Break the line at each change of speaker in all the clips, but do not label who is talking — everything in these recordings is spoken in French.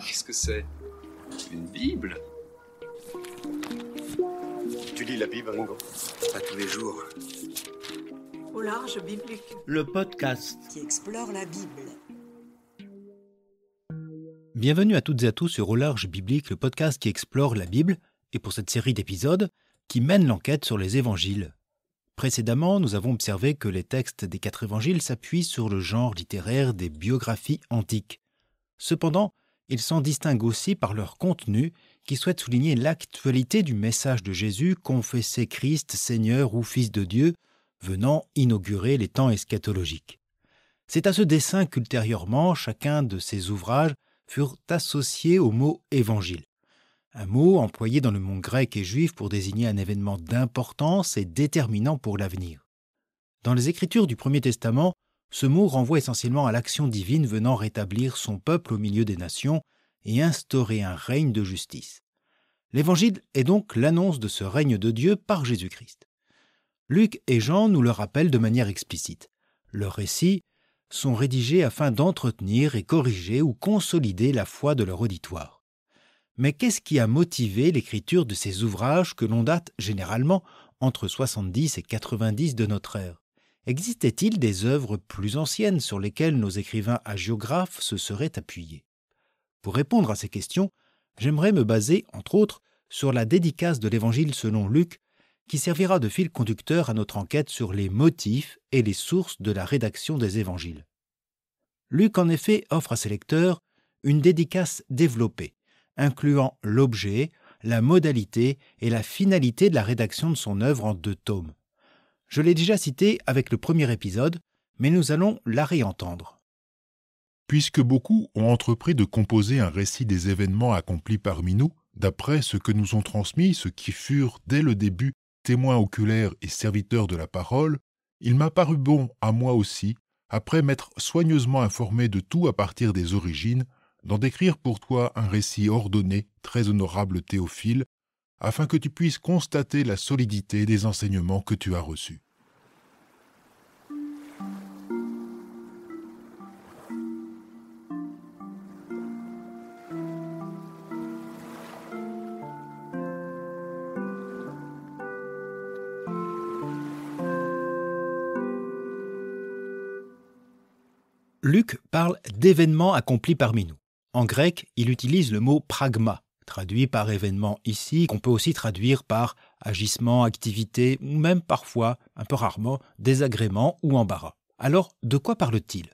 Qu'est-ce que c'est? Une Bible?
Tu lis la Bible, Ringo?
Pas tous les jours.
Au large biblique.
Le podcast
qui explore la Bible.
Bienvenue à toutes et à tous sur Au large biblique, le podcast qui explore la Bible, et pour cette série d'épisodes, qui mène l'enquête sur les évangiles. Précédemment, nous avons observé que les textes des 4 évangiles s'appuient sur le genre littéraire des biographies antiques. Cependant, ils s'en distinguent aussi par leur contenu qui souhaite souligner l'actualité du message de Jésus, confessé Christ, Seigneur ou Fils de Dieu, venant inaugurer les temps eschatologiques. C'est à ce dessein qu'ultérieurement, chacun de ces ouvrages furent associés au mot « évangile ». Un mot employé dans le monde grec et juif pour désigner un événement d'importance et déterminant pour l'avenir. Dans les Écritures du Premier Testament, ce mot renvoie essentiellement à l'action divine venant rétablir son peuple au milieu des nations et instaurer un règne de justice. L'Évangile est donc l'annonce de ce règne de Dieu par Jésus-Christ. Luc et Jean nous le rappellent de manière explicite. Leurs récits sont rédigés afin d'entretenir et corriger ou consolider la foi de leur auditoire. Mais qu'est-ce qui a motivé l'écriture de ces ouvrages que l'on date généralement entre 70 et 90 de notre ère? Existait-il des œuvres plus anciennes sur lesquelles nos écrivains hagiographes se seraient appuyés? Pour répondre à ces questions, j'aimerais me baser, entre autres, sur la dédicace de l'Évangile selon Luc, qui servira de fil conducteur à notre enquête sur les motifs et les sources de la rédaction des Évangiles. Luc, en effet, offre à ses lecteurs une dédicace développée, incluant l'objet, la modalité et la finalité de la rédaction de son œuvre en 2 tomes. Je l'ai déjà cité avec le premier épisode, mais nous allons la réentendre.
Puisque beaucoup ont entrepris de composer un récit des événements accomplis parmi nous, d'après ce que nous ont transmis ceux qui furent dès le début témoins oculaires et serviteurs de la parole, il m'a paru bon à moi aussi, après m'être soigneusement informé de tout à partir des origines, d'en décrire pour toi un récit ordonné, très honorable Théophile, afin que tu puisses constater la solidité des enseignements que tu as reçus.
Luc parle d'événements accomplis parmi nous. En grec, il utilise le mot pragma, traduit par événement ici, qu'on peut aussi traduire par agissement, activité, ou même parfois, un peu rarement, désagrément ou embarras. Alors, de quoi parle-t-il?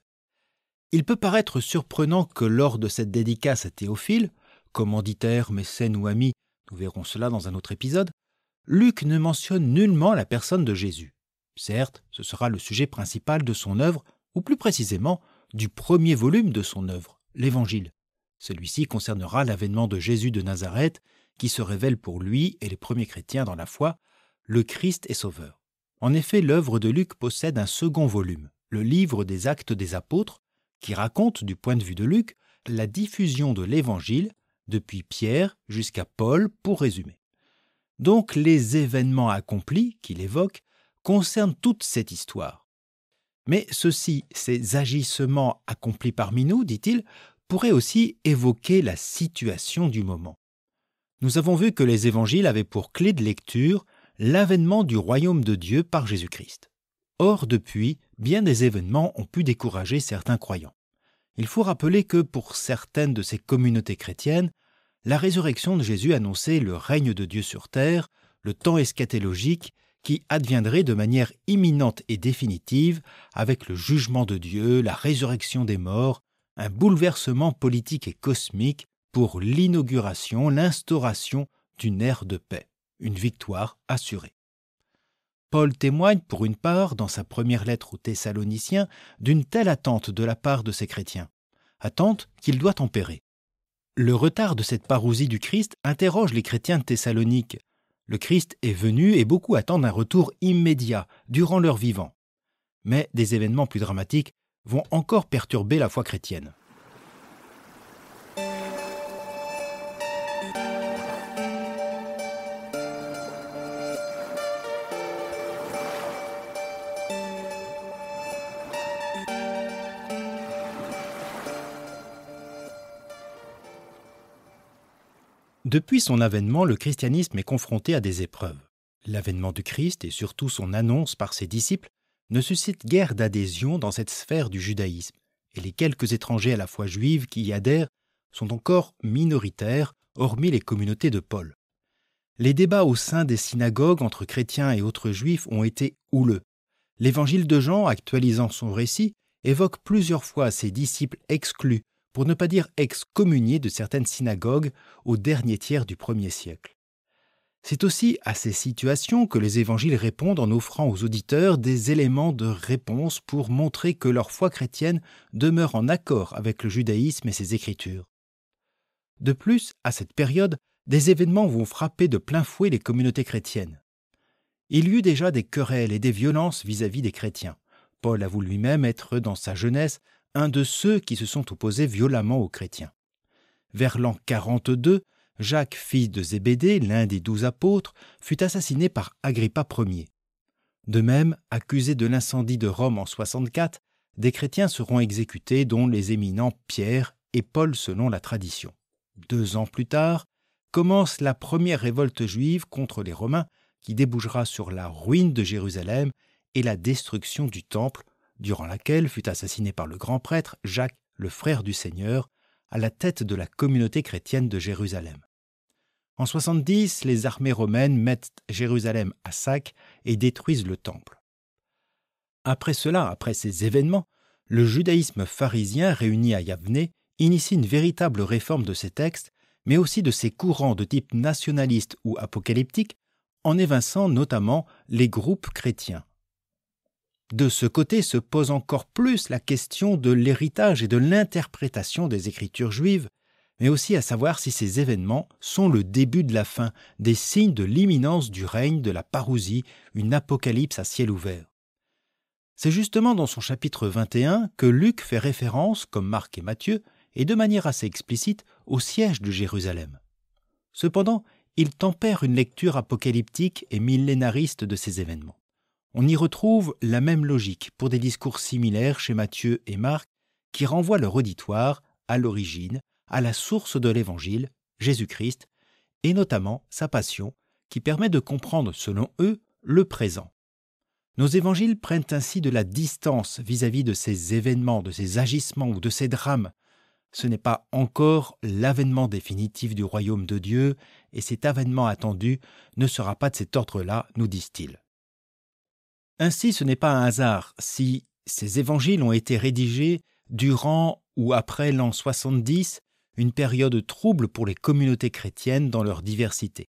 Il peut paraître surprenant que lors de cette dédicace à Théophile, commanditaire, mécène ou ami, nous verrons cela dans un autre épisode, Luc ne mentionne nullement la personne de Jésus. Certes, ce sera le sujet principal de son œuvre, ou plus précisément, du premier volume de son œuvre, l'Évangile. Celui-ci concernera l'avènement de Jésus de Nazareth, qui se révèle pour lui et les premiers chrétiens dans la foi, le Christ et Sauveur. En effet, l'œuvre de Luc possède un second volume, le livre des Actes des Apôtres, qui raconte, du point de vue de Luc, la diffusion de l'Évangile, depuis Pierre jusqu'à Paul, pour résumer. Donc, les événements accomplis qu'il évoque concernent toute cette histoire. Mais ceux-ci, ces agissements accomplis parmi nous, dit-il, pourraient aussi évoquer la situation du moment. Nous avons vu que les évangiles avaient pour clé de lecture l'avènement du royaume de Dieu par Jésus-Christ. Or, depuis, bien des événements ont pu décourager certains croyants. Il faut rappeler que pour certaines de ces communautés chrétiennes, la résurrection de Jésus annonçait le règne de Dieu sur terre, le temps eschatologique, qui adviendrait de manière imminente et définitive avec le jugement de Dieu, la résurrection des morts, un bouleversement politique et cosmique pour l'inauguration, l'instauration d'une ère de paix, une victoire assurée. Paul témoigne pour une part, dans sa première lettre aux Thessaloniciens, d'une telle attente de la part de ces chrétiens, attente qu'il doit tempérer. Le retard de cette parousie du Christ interroge les chrétiens de Thessalonique. Le Christ est venu et beaucoup attendent un retour immédiat, durant leur vivant. Mais des événements plus dramatiques vont encore perturber la foi chrétienne. Depuis son avènement, le christianisme est confronté à des épreuves. L'avènement du Christ et surtout son annonce par ses disciples ne suscitent guère d'adhésion dans cette sphère du judaïsme, et les quelques étrangers à la foi juive qui y adhèrent sont encore minoritaires, hormis les communautés de Paul. Les débats au sein des synagogues entre chrétiens et autres juifs ont été houleux. L'évangile de Jean, actualisant son récit, évoque plusieurs fois ses disciples exclus, pour ne pas dire excommuniés de certaines synagogues au dernier tiers du 1er siècle. C'est aussi à ces situations que les évangiles répondent en offrant aux auditeurs des éléments de réponse pour montrer que leur foi chrétienne demeure en accord avec le judaïsme et ses écritures. De plus, à cette période, des événements vont frapper de plein fouet les communautés chrétiennes. Il y eut déjà des querelles et des violences vis-à-vis des chrétiens. Paul avoue lui-même être, dans sa jeunesse, un de ceux qui se sont opposés violemment aux chrétiens. Vers l'an 42, Jacques, fils de Zébédée, l'un des 12 apôtres, fut assassiné par Agrippa Ier. De même, accusés de l'incendie de Rome en 64, des chrétiens seront exécutés, dont les éminents Pierre et Paul selon la tradition. 2 ans plus tard, commence la première révolte juive contre les Romains qui débouchera sur la ruine de Jérusalem et la destruction du temple, durant laquelle fut assassiné par le grand prêtre Jacques, le frère du Seigneur, à la tête de la communauté chrétienne de Jérusalem. En 70, les armées romaines mettent Jérusalem à sac et détruisent le temple. Après ces événements, le judaïsme pharisien réuni à Yavne initie une véritable réforme de ses textes, mais aussi de ses courants de type nationaliste ou apocalyptique, en évinçant notamment les groupes chrétiens. De ce côté se pose encore plus la question de l'héritage et de l'interprétation des écritures juives, mais aussi à savoir si ces événements sont le début de la fin, des signes de l'imminence du règne de la parousie, une apocalypse à ciel ouvert. C'est justement dans son chapitre 21 que Luc fait référence, comme Marc et Matthieu, et de manière assez explicite, au siège de Jérusalem. Cependant, il tempère une lecture apocalyptique et millénariste de ces événements. On y retrouve la même logique pour des discours similaires chez Matthieu et Marc qui renvoient leur auditoire à l'origine, à la source de l'Évangile, Jésus-Christ, et notamment sa passion, qui permet de comprendre, selon eux, le présent. Nos évangiles prennent ainsi de la distance vis-à-vis de ces événements, de ces agissements ou de ces drames. Ce n'est pas encore l'avènement définitif du royaume de Dieu, et cet avènement attendu ne sera pas de cet ordre-là, nous disent-ils. Ainsi, ce n'est pas un hasard si ces évangiles ont été rédigés durant ou après l'an 70, une période trouble pour les communautés chrétiennes dans leur diversité.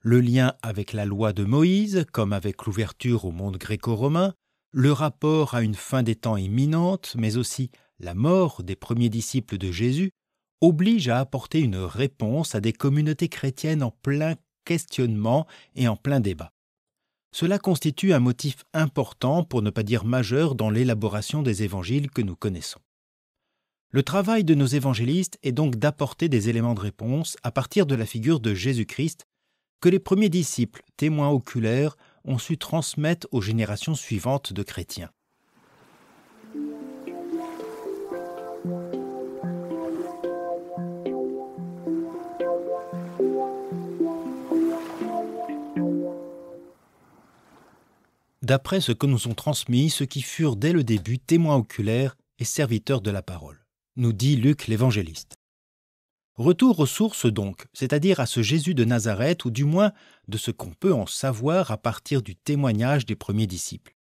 Le lien avec la loi de Moïse, comme avec l'ouverture au monde gréco-romain, le rapport à une fin des temps imminente, mais aussi la mort des premiers disciples de Jésus, oblige à apporter une réponse à des communautés chrétiennes en plein questionnement et en plein débat. Cela constitue un motif important, pour ne pas dire majeur, dans l'élaboration des évangiles que nous connaissons. Le travail de nos évangélistes est donc d'apporter des éléments de réponse à partir de la figure de Jésus-Christ que les premiers disciples, témoins oculaires, ont su transmettre aux générations suivantes de chrétiens. D'après ce que nous ont transmis ceux qui furent dès le début témoins oculaires et serviteurs de la parole, nous dit Luc l'évangéliste. Retour aux sources donc, c'est-à-dire à ce Jésus de Nazareth, ou du moins de ce qu'on peut en savoir à partir du témoignage des premiers disciples.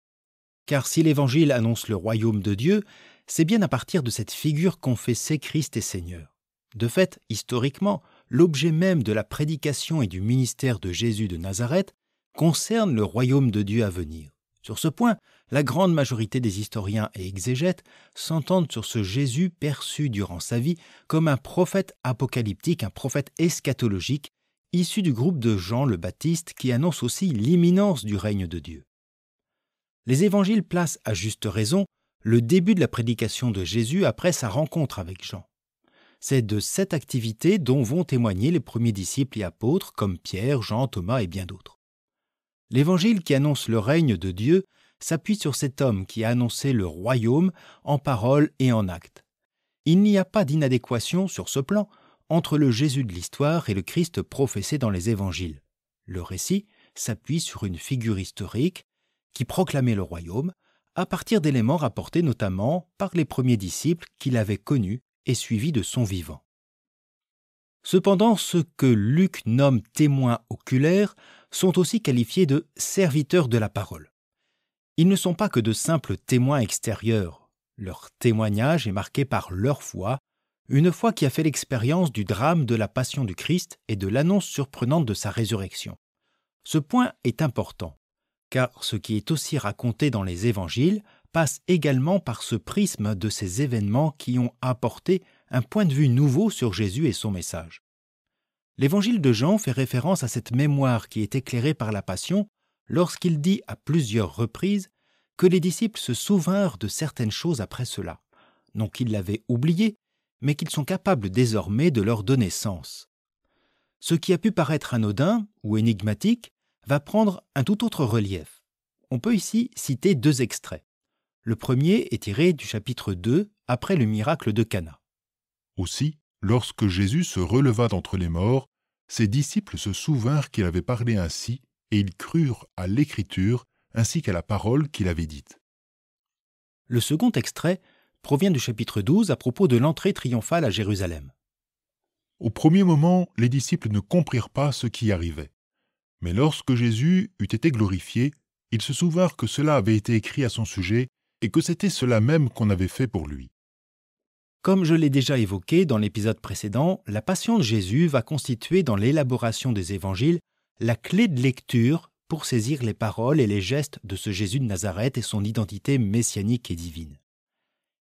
Car si l'Évangile annonce le royaume de Dieu, c'est bien à partir de cette figure confessée Christ est Seigneur. De fait, historiquement, l'objet même de la prédication et du ministère de Jésus de Nazareth concerne le royaume de Dieu à venir. Sur ce point, la grande majorité des historiens et exégètes s'entendent sur ce Jésus perçu durant sa vie comme un prophète apocalyptique, un prophète eschatologique, issu du groupe de Jean le Baptiste qui annonce aussi l'imminence du règne de Dieu. Les évangiles placent à juste raison le début de la prédication de Jésus après sa rencontre avec Jean. C'est de cette activité dont vont témoigner les premiers disciples et apôtres comme Pierre, Jean, Thomas et bien d'autres. L'Évangile qui annonce le règne de Dieu s'appuie sur cet homme qui a annoncé le royaume en parole et en acte. Il n'y a pas d'inadéquation sur ce plan entre le Jésus de l'histoire et le Christ professé dans les évangiles. Le récit s'appuie sur une figure historique qui proclamait le royaume à partir d'éléments rapportés notamment par les premiers disciples qu'il avait connus et suivis de son vivant. Cependant, ceux que Luc nomme témoins oculaires sont aussi qualifiés de serviteurs de la parole. Ils ne sont pas que de simples témoins extérieurs. Leur témoignage est marqué par leur foi, une foi qui a fait l'expérience du drame de la passion du Christ et de l'annonce surprenante de sa résurrection. Ce point est important, car ce qui est aussi raconté dans les évangiles passe également par ce prisme de ces événements qui ont apporté un point de vue nouveau sur Jésus et son message. L'évangile de Jean fait référence à cette mémoire qui est éclairée par la passion lorsqu'il dit à plusieurs reprises que les disciples se souvinrent de certaines choses après cela, non qu'ils l'avaient oublié, mais qu'ils sont capables désormais de leur donner sens. Ce qui a pu paraître anodin ou énigmatique va prendre un tout autre relief. On peut ici citer 2 extraits. Le premier est tiré du chapitre 2, après le miracle de Cana.
Aussi, lorsque Jésus se releva d'entre les morts, ses disciples se souvinrent qu'il avait parlé ainsi, et ils crurent à l'Écriture ainsi qu'à la parole qu'il avait dite.
Le second extrait provient du chapitre 12 à propos de l'entrée triomphale à Jérusalem.
Au premier moment, les disciples ne comprirent pas ce qui arrivait. Mais lorsque Jésus eut été glorifié, ils se souvinrent que cela avait été écrit à son sujet et que c'était cela même qu'on avait fait pour lui.
Comme je l'ai déjà évoqué dans l'épisode précédent, la passion de Jésus va constituer dans l'élaboration des évangiles la clé de lecture pour saisir les paroles et les gestes de ce Jésus de Nazareth et son identité messianique et divine.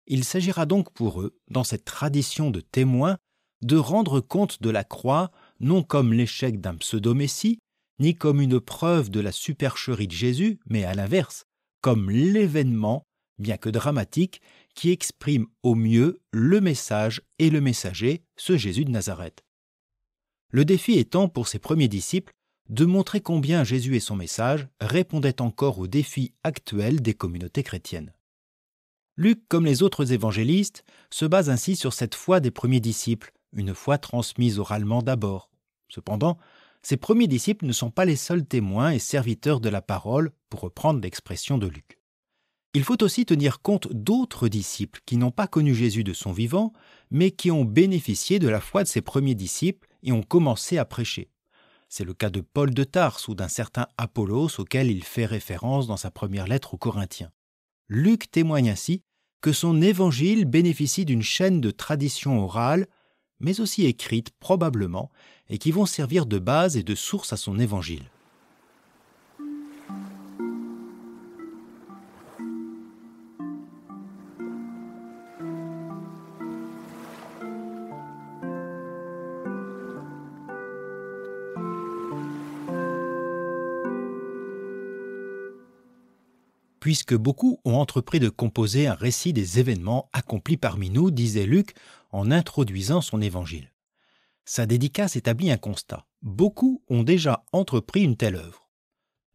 Il s'agira donc pour eux, dans cette tradition de témoins, de rendre compte de la croix non comme l'échec d'un pseudo-messie, ni comme une preuve de la supercherie de Jésus, mais à l'inverse, comme l'événement, bien que dramatique, qui exprime au mieux le message et le messager, ce Jésus de Nazareth. Le défi étant pour ses premiers disciples de montrer combien Jésus et son message répondaient encore aux défis actuels des communautés chrétiennes. Luc, comme les autres évangélistes, se base ainsi sur cette foi des premiers disciples, une foi transmise oralement d'abord. Cependant, ces premiers disciples ne sont pas les seuls témoins et serviteurs de la parole, pour reprendre l'expression de Luc. Il faut aussi tenir compte d'autres disciples qui n'ont pas connu Jésus de son vivant, mais qui ont bénéficié de la foi de ces premiers disciples et ont commencé à prêcher. C'est le cas de Paul de Tarse ou d'un certain Apollos auquel il fait référence dans sa première lettre aux Corinthiens. Luc témoigne ainsi que son évangile bénéficie d'une chaîne de traditions orales, mais aussi écrites probablement, et qui vont servir de base et de source à son évangile. Puisque beaucoup ont entrepris de composer un récit des événements accomplis parmi nous, disait Luc en introduisant son évangile. Sa dédicace établit un constat. Beaucoup ont déjà entrepris une telle œuvre.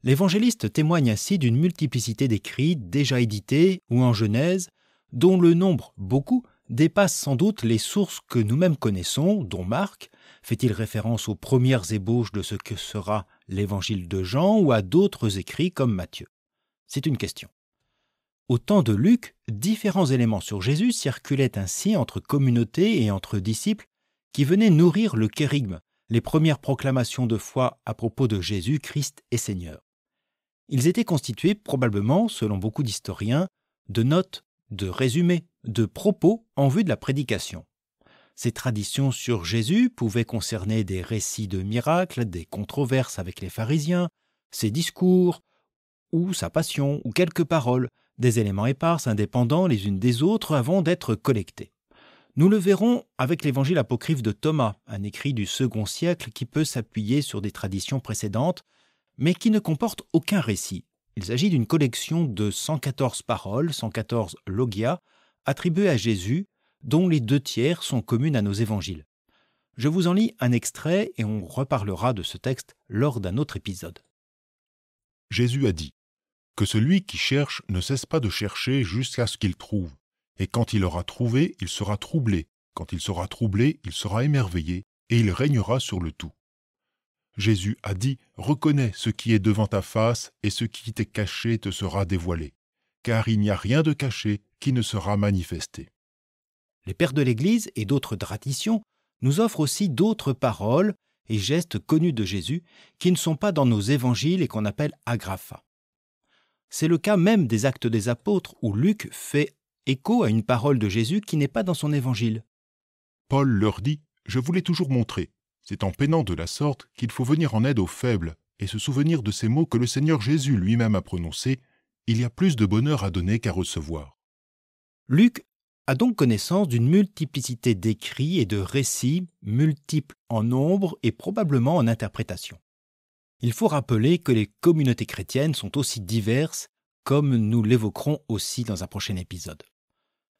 L'évangéliste témoigne ainsi d'une multiplicité d'écrits déjà édités ou en Genèse, dont le nombre, beaucoup, dépasse sans doute les sources que nous-mêmes connaissons, dont Marc, fait-il référence aux premières ébauches de ce que sera l'évangile de Jean ou à d'autres écrits comme Matthieu. C'est une question. Au temps de Luc, différents éléments sur Jésus circulaient ainsi entre communautés et entre disciples qui venaient nourrir le kérygme, les premières proclamations de foi à propos de Jésus, Christ et Seigneur. Ils étaient constitués probablement, selon beaucoup d'historiens, de notes, de résumés, de propos en vue de la prédication. Ces traditions sur Jésus pouvaient concerner des récits de miracles, des controverses avec les pharisiens, ses discours, ou sa passion, ou quelques paroles, des éléments épars, indépendants les unes des autres avant d'être collectés. Nous le verrons avec l'évangile apocryphe de Thomas, un écrit du second siècle qui peut s'appuyer sur des traditions précédentes, mais qui ne comporte aucun récit. Il s'agit d'une collection de 114 paroles, 114 logia, attribuées à Jésus, dont les 2/3 sont communes à nos évangiles. Je vous en lis un extrait et on reparlera de ce texte lors d'un autre épisode.
Jésus a dit que celui qui cherche ne cesse pas de chercher jusqu'à ce qu'il trouve, et quand il aura trouvé, il sera troublé, Quand il sera troublé, il sera émerveillé, et il régnera sur le tout. Jésus a dit « Reconnais ce qui est devant ta face, et ce qui t'est caché te sera dévoilé, car il n'y a rien de caché qui ne sera manifesté. »
Les pères de l'Église et d'autres traditions nous offrent aussi d'autres paroles et gestes connus de Jésus qui ne sont pas dans nos évangiles et qu'on appelle agrapha. C'est le cas même des Actes des Apôtres où Luc fait écho à une parole de Jésus qui n'est pas dans son évangile.
Paul leur dit « Je vous l'ai toujours montré. C'est en peinant de la sorte qu'il faut venir en aide aux faibles et se souvenir de ces mots que le Seigneur Jésus lui-même a prononcés. Il y a plus de bonheur à donner qu'à recevoir. »
Luc a donc connaissance d'une multiplicité d'écrits et de récits, multiples en nombre et probablement en interprétation. Il faut rappeler que les communautés chrétiennes sont aussi diverses, comme nous l'évoquerons aussi dans un prochain épisode.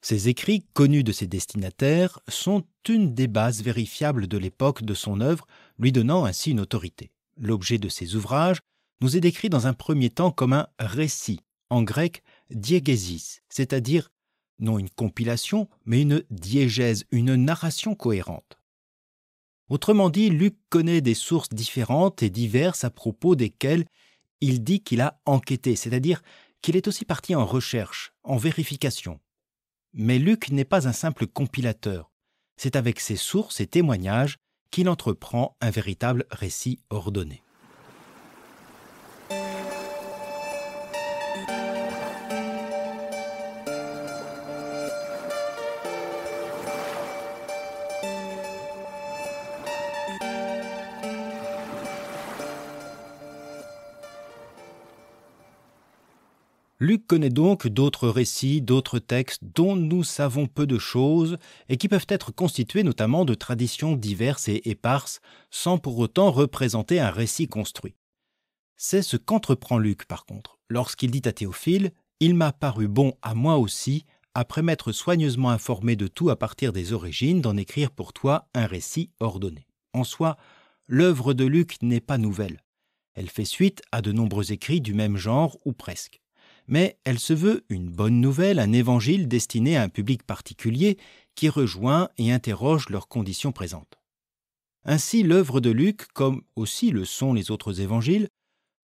Ces écrits, connus de ses destinataires, sont une des bases vérifiables de l'époque de son œuvre, lui donnant ainsi une autorité. L'objet de ces ouvrages nous est décrit dans un premier temps comme un récit, en grec diégésis, c'est-à-dire non une compilation, mais une diégèse, une narration cohérente. Autrement dit, Luc connaît des sources différentes et diverses à propos desquelles il dit qu'il a enquêté, c'est-à-dire qu'il est aussi parti en recherche, en vérification. Mais Luc n'est pas un simple compilateur. C'est avec ses sources et témoignages qu'il entreprend un véritable récit ordonné. Luc connaît donc d'autres récits, d'autres textes dont nous savons peu de choses et qui peuvent être constitués notamment de traditions diverses et éparses sans pour autant représenter un récit construit. C'est ce qu'entreprend Luc par contre, lorsqu'il dit à Théophile « Il m'a paru bon à moi aussi, après m'être soigneusement informé de tout à partir des origines, d'en écrire pour toi un récit ordonné. » En soi, l'œuvre de Luc n'est pas nouvelle. Elle fait suite à de nombreux écrits du même genre ou presque. Mais elle se veut une bonne nouvelle, un évangile destiné à un public particulier qui rejoint et interroge leurs conditions présentes. Ainsi, l'œuvre de Luc, comme aussi le sont les autres évangiles,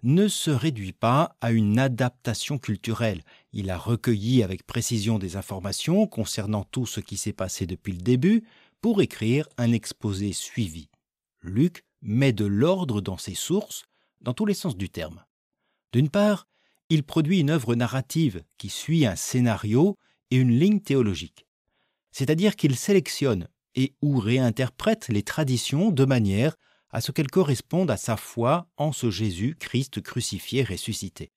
ne se réduit pas à une adaptation culturelle. Il a recueilli avec précision des informations concernant tout ce qui s'est passé depuis le début pour écrire un exposé suivi. Luc met de l'ordre dans ses sources, dans tous les sens du terme. D'une part, il produit une œuvre narrative qui suit un scénario et une ligne théologique. C'est-à-dire qu'il sélectionne et ou réinterprète les traditions de manière à ce qu'elles correspondent à sa foi en ce Jésus-Christ crucifié ressuscité.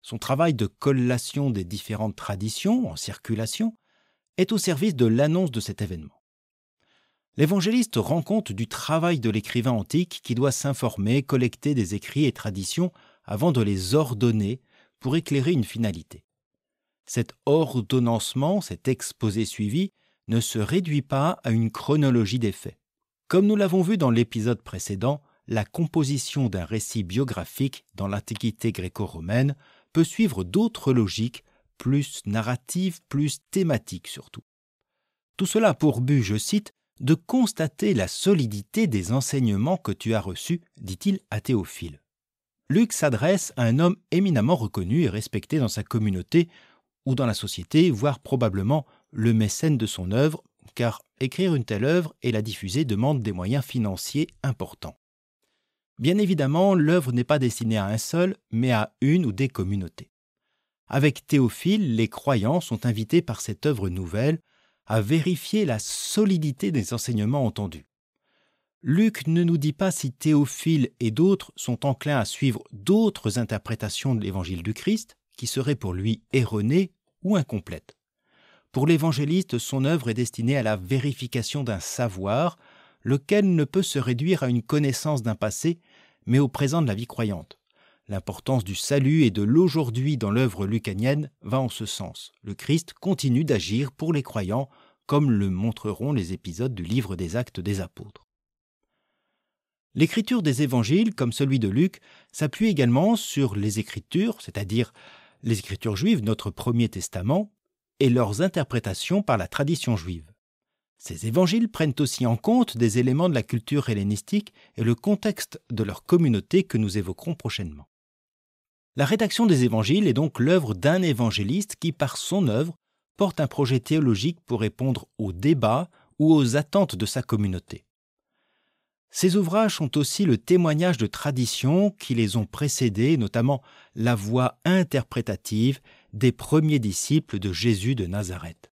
Son travail de collation des différentes traditions en circulation est au service de l'annonce de cet événement. L'évangéliste rend compte du travail de l'écrivain antique qui doit s'informer, collecter des écrits et traditions avant de les ordonner pour éclairer une finalité. Cet ordonnancement, cet exposé suivi, ne se réduit pas à une chronologie des faits. Comme nous l'avons vu dans l'épisode précédent, la composition d'un récit biographique dans l'Antiquité gréco-romaine peut suivre d'autres logiques, plus narratives, plus thématiques surtout. Tout cela a pour but, je cite, « de constater la solidité des enseignements que tu as reçus », dit-il à Théophile. Luc s'adresse à un homme éminemment reconnu et respecté dans sa communauté ou dans la société, voire probablement le mécène de son œuvre, car écrire une telle œuvre et la diffuser demande des moyens financiers importants. Bien évidemment, l'œuvre n'est pas destinée à un seul, mais à une ou des communautés. Avec Théophile, les croyants sont invités par cette œuvre nouvelle à vérifier la solidité des enseignements entendus. Luc ne nous dit pas si Théophile et d'autres sont enclins à suivre d'autres interprétations de l'évangile du Christ, qui seraient pour lui erronées ou incomplètes. Pour l'évangéliste, son œuvre est destinée à la vérification d'un savoir, lequel ne peut se réduire à une connaissance d'un passé, mais au présent de la vie croyante. L'importance du salut et de l'aujourd'hui dans l'œuvre lucanienne va en ce sens. Le Christ continue d'agir pour les croyants, comme le montreront les épisodes du livre des Actes des Apôtres. L'écriture des évangiles, comme celui de Luc, s'appuie également sur les Écritures, c'est-à-dire les Écritures juives, notre Premier Testament, et leurs interprétations par la tradition juive. Ces évangiles prennent aussi en compte des éléments de la culture hellénistique et le contexte de leur communauté que nous évoquerons prochainement. La rédaction des évangiles est donc l'œuvre d'un évangéliste qui, par son œuvre, porte un projet théologique pour répondre aux débats ou aux attentes de sa communauté. Ces ouvrages sont aussi le témoignage de traditions qui les ont précédés, notamment la voix interprétative des premiers disciples de Jésus de Nazareth.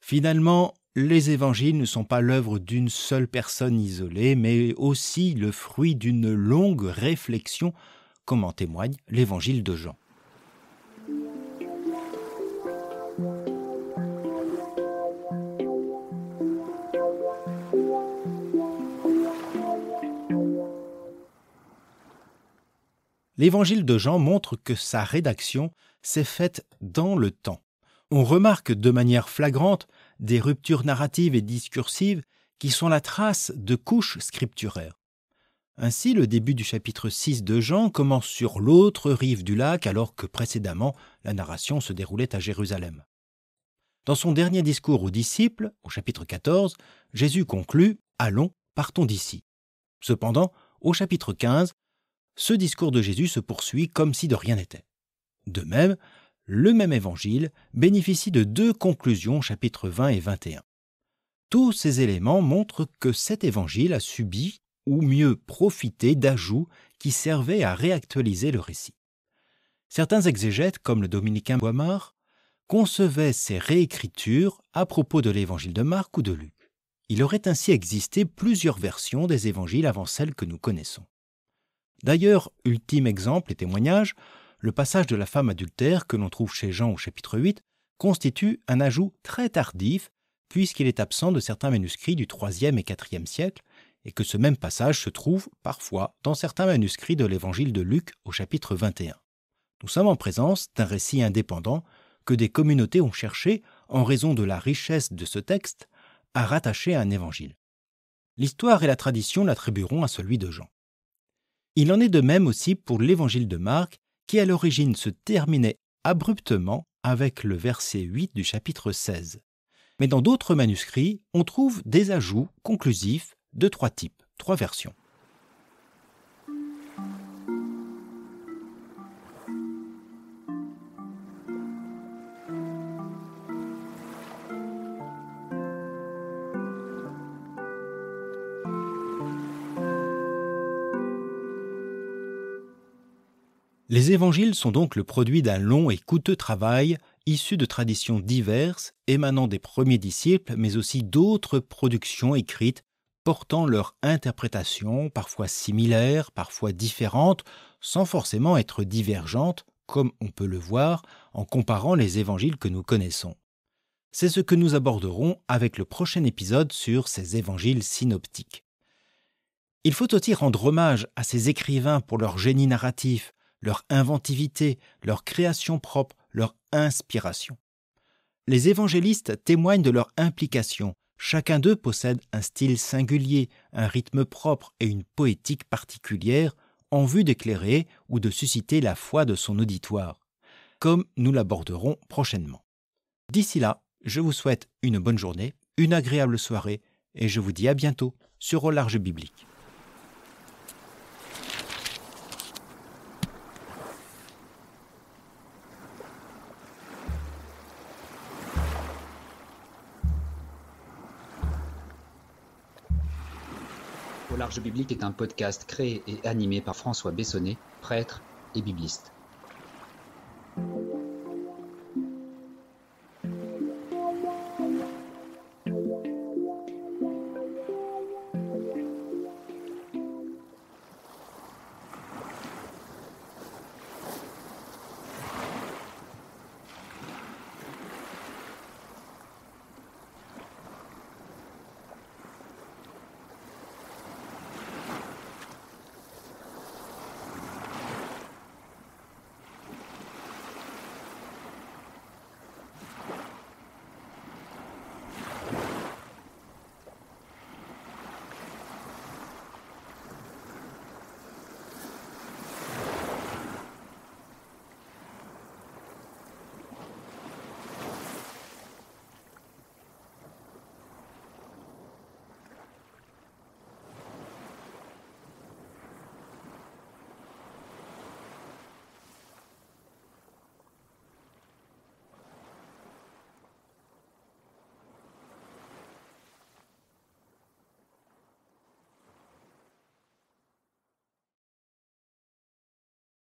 Finalement, les évangiles ne sont pas l'œuvre d'une seule personne isolée, mais aussi le fruit d'une longue réflexion, comme en témoigne l'évangile de Jean. L'évangile de Jean montre que sa rédaction s'est faite dans le temps. On remarque de manière flagrante des ruptures narratives et discursives qui sont la trace de couches scripturaires. Ainsi, le début du chapitre 6 de Jean commence sur l'autre rive du lac alors que précédemment la narration se déroulait à Jérusalem. Dans son dernier discours aux disciples, au chapitre 14, Jésus conclut « Allons, partons d'ici ». Cependant, au chapitre 15, ce discours de Jésus se poursuit comme si de rien n'était. De même, le même évangile bénéficie de deux conclusions, chapitres 20 et 21. Tous ces éléments montrent que cet évangile a subi, ou mieux profité, d'ajouts qui servaient à réactualiser le récit. Certains exégètes, comme le dominicain Boimard, concevaient ces réécritures à propos de l'évangile de Marc ou de Luc. Il aurait ainsi existé plusieurs versions des évangiles avant celles que nous connaissons. D'ailleurs, ultime exemple et témoignage, le passage de la femme adultère que l'on trouve chez Jean au chapitre 8 constitue un ajout très tardif puisqu'il est absent de certains manuscrits du IIIe et IVe siècle et que ce même passage se trouve parfois dans certains manuscrits de l'évangile de Luc au chapitre 21. Nous sommes en présence d'un récit indépendant que des communautés ont cherché, en raison de la richesse de ce texte, à rattacher à un évangile. L'histoire et la tradition l'attribueront à celui de Jean. Il en est de même aussi pour l'évangile de Marc, qui à l'origine se terminait abruptement avec le verset 8 du chapitre 16. Mais dans d'autres manuscrits, on trouve des ajouts conclusifs de trois types, trois versions. Les évangiles sont donc le produit d'un long et coûteux travail issu de traditions diverses émanant des premiers disciples, mais aussi d'autres productions écrites portant leur interprétation, parfois similaire, parfois différente, sans forcément être divergente, comme on peut le voir en comparant les évangiles que nous connaissons. C'est ce que nous aborderons avec le prochain épisode sur ces évangiles synoptiques. Il faut aussi rendre hommage à ces écrivains pour leur génie narratif, leur inventivité, leur création propre, leur inspiration. Les évangélistes témoignent de leur implication. Chacun d'eux possède un style singulier, un rythme propre et une poétique particulière en vue d'éclairer ou de susciter la foi de son auditoire, comme nous l'aborderons prochainement. D'ici là, je vous souhaite une bonne journée, une agréable soirée et je vous dis à bientôt sur Au Large Biblique.
Au Large Biblique est un podcast créé et animé par François Bessonnet, prêtre et bibliste.